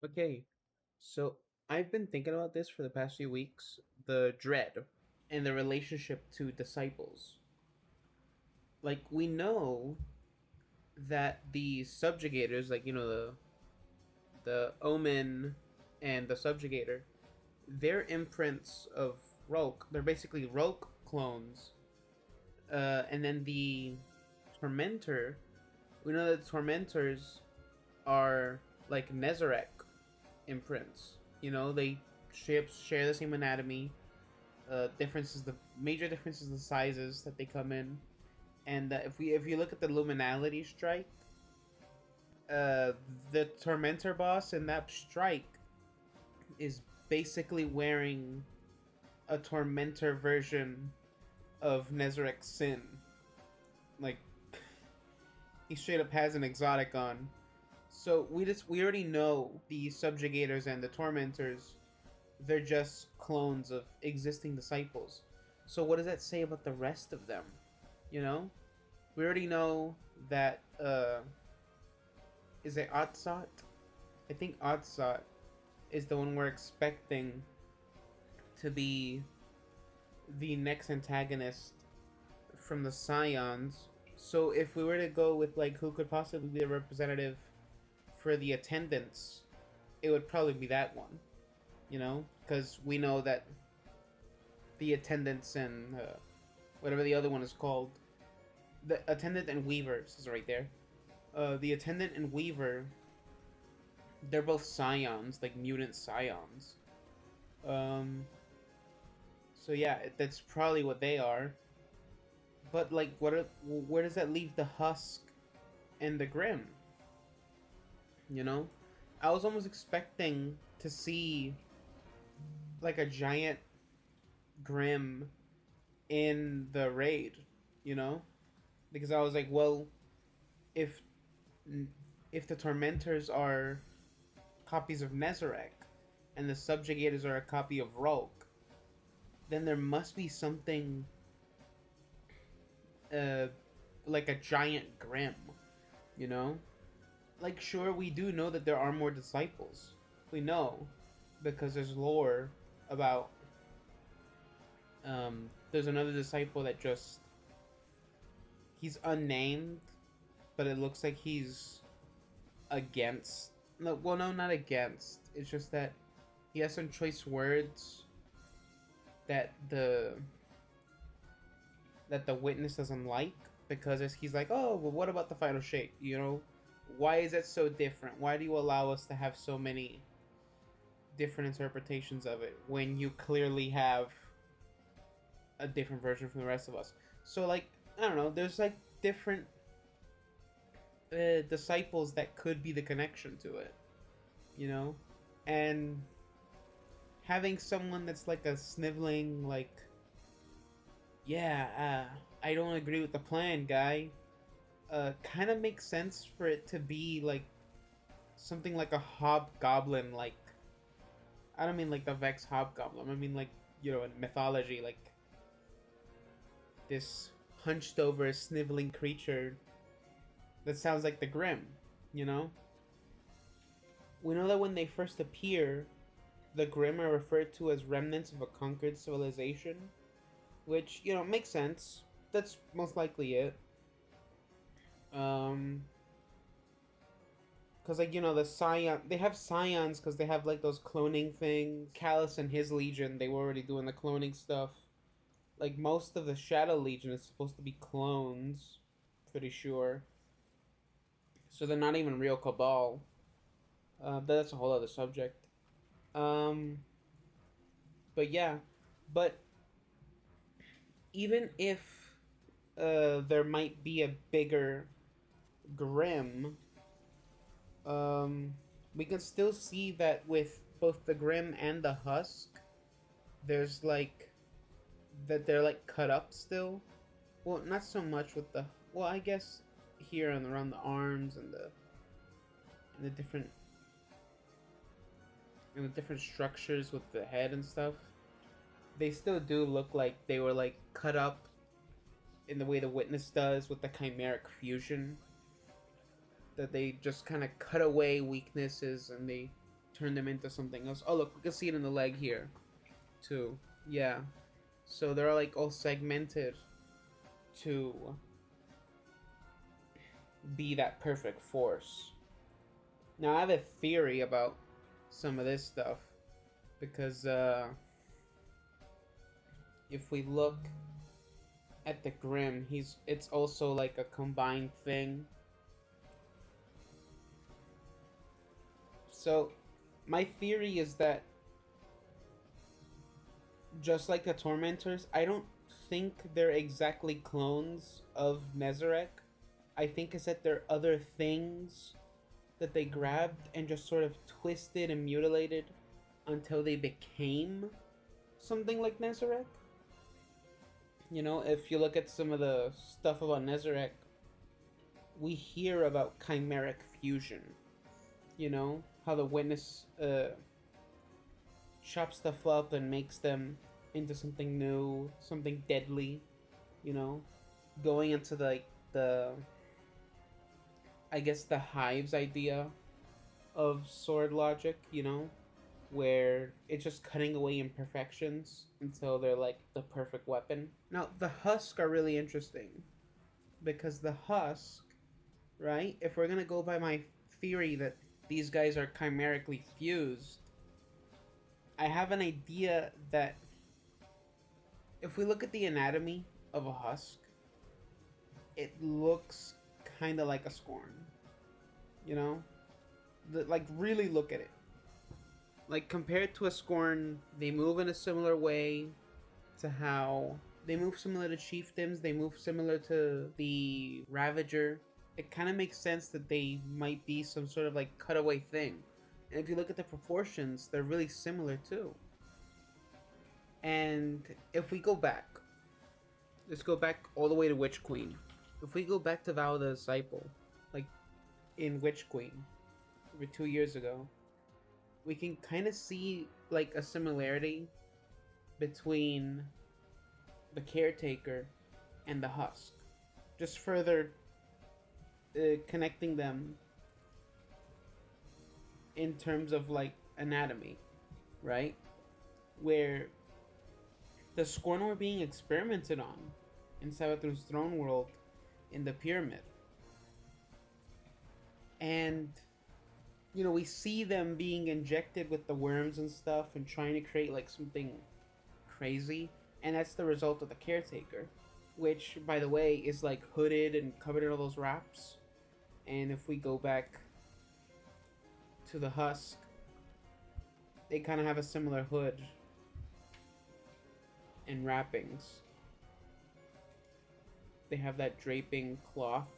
Okay, so I've been thinking about this for the past few weeks, the dread and the relationship to disciples. Like we know that the subjugators, the omen and the subjugator, they're imprints of Roke. They're basically Roke clones. And then the Tormentor, we know that the Tormentors are like Nezarec imprints. They share the same anatomy. Differences, the major differences, the sizes that they come in, and if you look at the Luminality strike, uh, the Tormentor boss in that strike is basically wearing a Tormentor version of Nezarek's Sin. Like he straight up has an exotic on. So we already know the subjugators and the tormentors. They're just clones of existing disciples. So what does that say about the rest of them? You know, we already know that is it Atsat? I think Atsat is the one we're expecting to be the next antagonist from the Scions. So if we were to go with like who could possibly be the representative for the attendants, it would probably be that one. Because we know that the attendants and whatever the other one is called, the attendant and weavers is right there. The attendant and weaver, they're both scions, like mutant scions. Um, so yeah, that's probably what they are. But like, where does that leave the husk and the grim? You know, I was almost expecting to see like a giant grim in the raid, you know, because I was like, well, if if the tormentors are copies of Nezarec and the subjugators are a copy of Rolk, then there must be something uh like a giant grim, you know? Like sure we do know that there are more disciples. We know because there's lore about there's another disciple that just he's unnamed, but it looks like he's against. No, well, no, not against. It's just that he has some choice words that the witness doesn't like because he's like, oh, well, what about the final shape? Why is it so different? Why do you allow us to have so many different interpretations of it when you clearly have a different version from the rest of us? So, like, I don't know. There's like different disciples that could be the connection to it, and having someone that's like a sniveling, like, yeah, I don't agree with the plan, guy. Kind of makes sense for it to be like something like a hobgoblin, like I don't mean like the Vex hobgoblin. I mean like in mythology, like this hunched over, sniveling creature that sounds like the Grim. You know, we know that when they first appear, the Grim are referred to as remnants of a conquered civilization, which makes sense. That's most likely it. Um, because like the scion, they have scions because they have like those cloning things. Callus and his legion, they were already doing the cloning stuff. Like most of the Shadow Legion is supposed to be clones, pretty sure. So they're not even real Cabal. But that's a whole other subject. Um, but yeah, but even if there might be a bigger Grim, we can still see that with both the Grim and the Husk, there's like that they're like cut up still. Well, not so much with the. Well, I guess here and around the arms and the different structures with the head and stuff. They still do look like they were like cut up in the way the witness does with the chimeric fusion. That they just kind of cut away weaknesses and they turn them into something else. Oh look, we can see it in the leg here too. Yeah, so they're like all segmented to be that perfect force. Now I have a theory about some of this stuff, because if we look at the Grim, it's also like a combined thing. So my theory is that just like the Tormentors, I don't think they're exactly clones of Nezarec. I think it's that they're other things that they grabbed and just sort of twisted and mutilated until they became something like Nezarec. You know, if you look at some of the stuff about Nezarec, we hear about chimeric fusion. You know, how the Witness chops stuff up and makes them into something new, something deadly. You know, going into the I guess the Hive's idea of sword logic, you know, where it's just cutting away imperfections until they're like the perfect weapon. Now, the Husk are really interesting because the Husk, right? If we're gonna go by my theory that these guys are chimerically fused, I have an idea that if we look at the anatomy of a Husk, it looks kind of like a Scorn. You know? Like, really look at it. Like, compared to a Scorn, they move in a similar way to how... They move similar to Chieftains, they move similar to the Ravager. It kind of makes sense that they might be some sort of, like, cutaway thing. And if you look at the proportions, they're really similar, too. And if we go back... Let's go back all the way to Witch Queen. If we go back to Vow of the Disciple, like, in Witch Queen, over 2 years ago, we can kind of see like a similarity between the Caretaker and the Husk, just further connecting them in terms of like anatomy, right? Where the Scorn were being experimented on in Sabathur's throne world in the pyramid, and you know, we see them being injected with the worms and stuff and trying to create like something crazy, and that's the result of the Caretaker, which by the way is like hooded and covered in all those wraps. And if we go back to the Husk, they kind of have a similar hood and wrappings. They have that draping cloth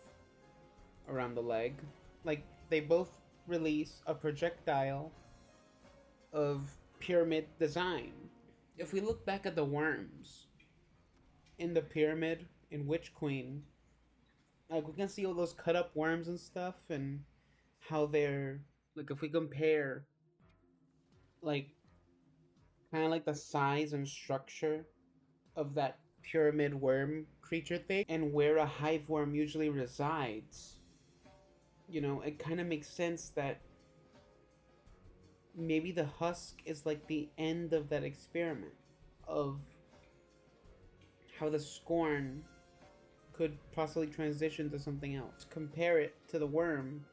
around the leg. Like, they both release a projectile of pyramid design. If we look back at the worms in the pyramid in Witch Queen, like, we can see all those cut up worms and stuff, and how they're like, if we compare like kind of like the size and structure of that pyramid worm creature thing and where a hive worm usually resides, you know, it kind of makes sense that maybe the Husk is like the end of that experiment of how the Scorn could possibly transition to something else. Compare it to the worm.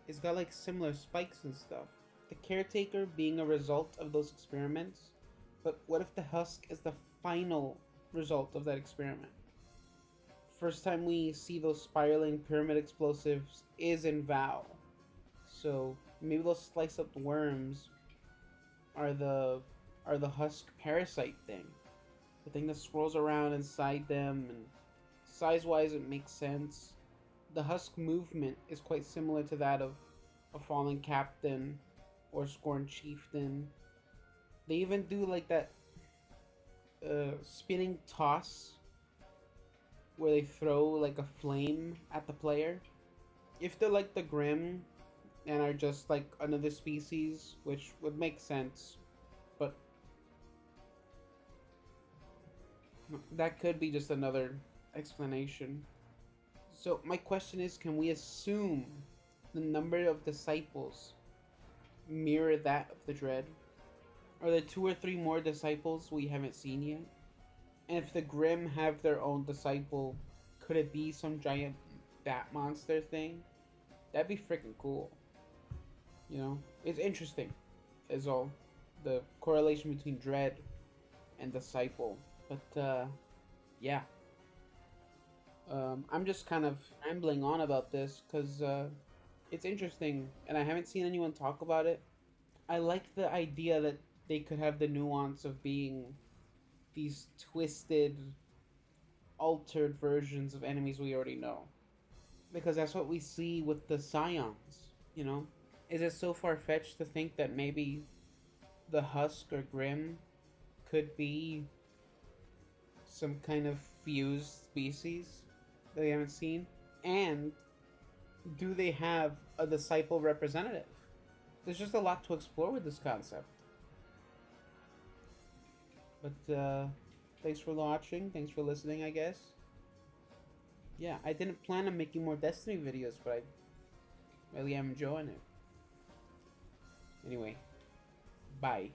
It's got like similar spikes and stuff. The Caretaker being a result of those experiments, but what if the Husk is the final result of that experiment? First time we see those spiraling pyramid explosives is in Vow. So maybe those slice up worms are the Husk parasite thing. The thing that swirls around inside them, and size-wise it makes sense. The Husk movement is quite similar to that of a fallen captain or Scorn chieftain. They even do like that spinning toss where they throw like a flame at the player. If they're like the Grim and are just like another species, which would make sense, but that could be just another explanation. So my question is, can we assume the number of disciples mirror that of the Dread? Are there two or three more disciples we haven't seen yet? And if the Grimm have their own disciple, could it be some giant bat monster thing? That'd be freaking cool. You know, it's interesting, is all. The correlation between Dread and Disciple. But, yeah. I'm just kind of rambling on about this because it's interesting and I haven't seen anyone talk about it. I like the idea that they could have the nuance of being these twisted, altered versions of enemies we already know. Because that's what we see with the Scions, you know? Is it so far fetched to think that maybe the Husk or Grimm could be some kind of fused species that we haven't seen? And do they have a disciple representative? There's just a lot to explore with this concept. But thanks for watching. Thanks for listening, I guess. Yeah, I didn't plan on making more Destiny videos, but I really am enjoying it. Anyway, bye.